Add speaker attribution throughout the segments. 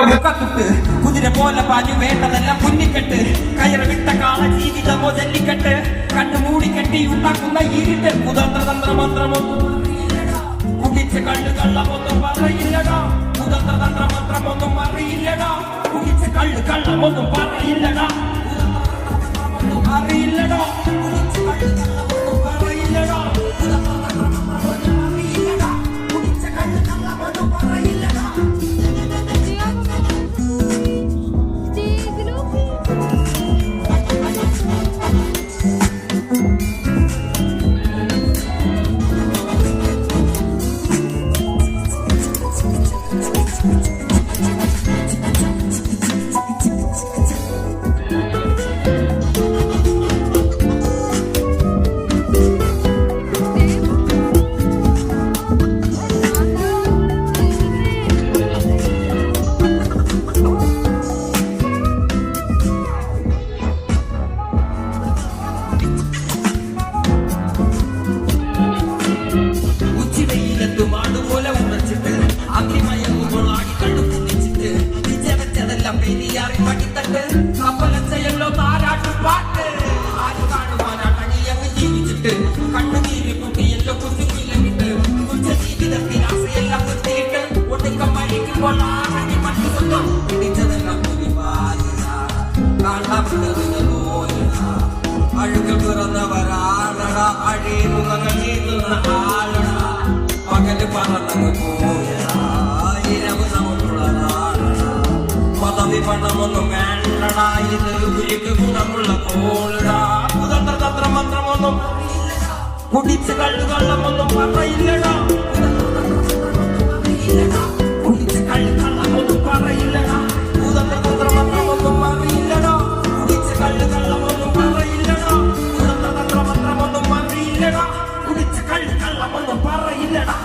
Speaker 1: മുഖത്തുട്ട് കുതിര പോലെ പാഞ്ഞു വേണ്ടതെല്ലാം പുന്നിക്കെട്ട് കയറ് വിട്ട കാള ജീവിതമോ ജല്ലിക്കെട്ട് കണ്ണു മൂടിക്കെട്ടി ഉണ്ടാക്കുന്ന ഇരുട്ട് കുതന്ത്രതന്ത്ര മന്ത്രമൊന്നും കുടിച്ച് കള്ളു കള്ളമൊന്നും പറയില്ലടാ കുതന്ത്രതന്ത്ര മന്ത്രമൊന്നും അറിയില്ലടാ കുടിച്ച് കള്ളു കള്ളമൊന്നും പറയില്ലടാ അറിയില്ലടാ കുടിച്ച് കള്ളു കള്ളമൊന്നും പറയില്ലടാ അഴുകൾ പിറന്നവരാണടാ അഴിമുഖങ്ങൾ നീതുന്ന ആളടാ പകല് പറന്നങ്ങ് പോയടാ ഇരവ് നമുക്കുള്ളതാണടാ പദവി പണമൊന്നും വേണ്ടടാ ഇത് ഉരുക്ക് ഗുണമുള്ള കോളടാ കുതന്ത്ര തന്ത്ര മന്ത്രമൊന്നും കുടിച്ച് കള്ളുകള്ളമൊന്നും പറയില്ലടാ കുടിച്ച് കള്ളുകള്ളമൊന്നും പറയില്ലടാ കുതന്ത്ര തന്ത്ര മന്ത്രമൊന്നും അറിയില്ലടാ കുടിച്ച് കള്ളുകള്ളമൊന്നും പറയില്ലടാ കുതന്ത്ര തന്ത്ര മന്ത്രമൊന്നും അറിയില്ലടാ കുടിച്ച് കള്ളുകള്ളമൊന്നും പറയില്ലടാ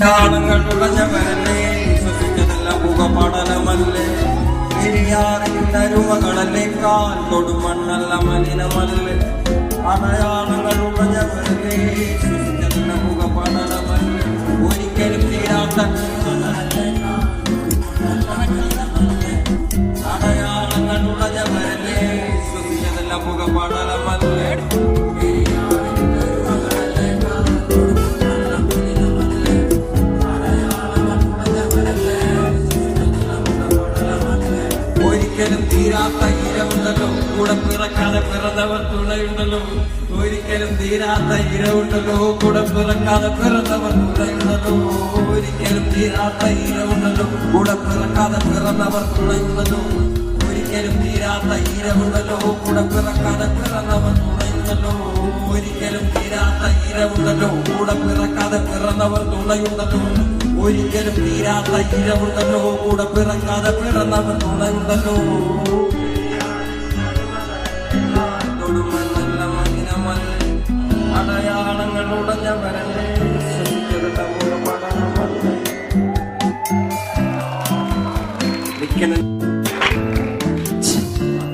Speaker 1: ാണങ്ങൾ ഉടഞ്ഞവരല്ലേ ശ്വസിച്ചതെല്ലാം മുഖപടലമല്ലേ പെരിയാറിനരുമകളല്ലേക്കാൾ തൊടുമണ്ണല്ല മലിനമല്ലേ അടയാളങ്ങൾ ഉടഞ്ഞവരല്ലേ ശ്വസിച്ചതെല്ലാം മുഖപടലമല്ലേ ഒരിക്കലും തീരാത്ത അടയാളങ്ങൾ ഉടഞ്ഞവരല്ലേ ശ്വസിച്ചതെല്ലാം മുഖപടലമല്ലേ ഒരിക്കലും തീരാത്ത ഇരവുണ്ടല്ലോ കൂടെ പിറക്കാതെ പിറന്നവർ തുണയുണ്ടല്ലോ ഒരിക്കലും തീരാത്ത ഇരവുണ്ടല്ലോ കൂടെ പിറക്കാതെ പിറന്നവർ തുണയുണ്ടല്ലോ ഒരിക്കലും തീരാത്ത ഇരവുണ്ടല്ലോ കൂടെ പിറക്കാതെ പിറന്നവർ തുണയുണ്ടല്ലോ ഒരിക്കലും തീരാത്ത ഇരവുണ്ടല്ലോ കൂടെ പിറക്കാതെ പിറന്നവർ തുണയുണ്ടല്ലോ ഒരിക്കലും തീരാത്ത ഇരവുണ്ടല്ലോ കൂടെ പിറക്കാതെ പിറന്നവർ തുണയുണ്ടല്ലോ ഒരിക്കലും തീരാത്ത ഇരവുണ്ടല്ലോ കൂടെ പിറക്കാതെ പിറന്നവർ തുണയുണ്ടല്ലോ തൊടുമണ്ണല്ല മലിനമല്ലേ അടയാളങ്ങൾ ഉടഞ്ഞവരല്ലേ ശ്വസിച്ചെടുത്ത മുഖപടലമല്ലേ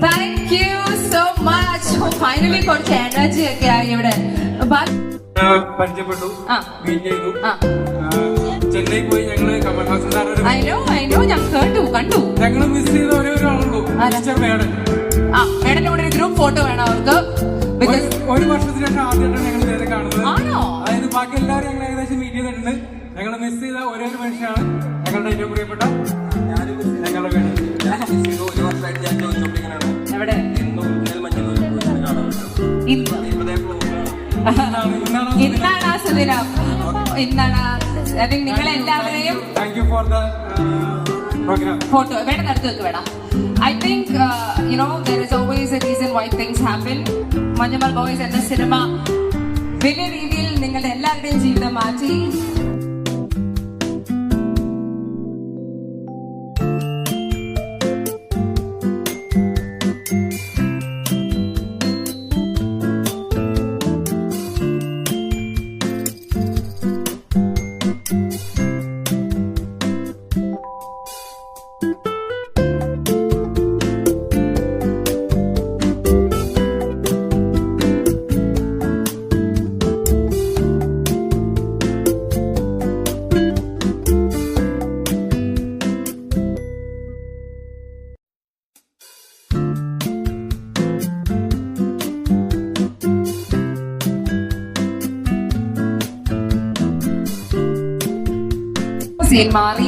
Speaker 2: Thank you so much. Finally കുറച്ച് എനർജി ഒക്കെ ആയി ഇവിടെ
Speaker 3: പരിചയപ്പെട്ടു മീറ്റ് ചെയ്തു ചെന്നൈ പോയി ഞങ്ങള് കമൽഹാസൻ
Speaker 2: I know ഞാൻ കണ്ടു
Speaker 3: ഞങ്ങള് മിസ് ചെയ്ത ഒരേ ഒരാളുള്ളൂ മേഡൻ
Speaker 2: മേഡന്റെ കൂടെ ഒരു ഗ്രൂപ്പ് ഫോട്ടോ വേണം അവർക്ക്
Speaker 3: ഒരു വർഷത്തിന് ശേഷം ആദ്യമായിട്ടാണ് ഞങ്ങൾ നേരെ കാണുന്നത്
Speaker 2: ആണോ
Speaker 3: അതായത് ബാക്കി എല്ലാവരും ഞങ്ങൾ ഏകദേശം മീറ്റ് ചെയ്തിട്ടുണ്ട് ഞങ്ങൾ മിസ് ചെയ്ത ഒരേ ഒരു മനുഷ്യനാണ് ഞങ്ങളുടെ ഏറ്റവും പ്രിയപ്പെട്ട ഞങ്ങളുടെ വേണം
Speaker 2: എവിടെ ഇന്നാണ് ആ സുദിനം ഇന്നാണ് ഐ തിങ്ക് നിങ്ങൾ എല്ലാവരെയും ഫോട്ടോ വേണം നടത്തി വെക്ക് വേണം I think there is always a reason why things happen. Manjummel boys എന്ന സിനിമ വലിയ രീതിയിൽ നിങ്ങളുടെ എല്ലാവരുടെയും ജീവിതം മാറ്റി സീൻ മാറി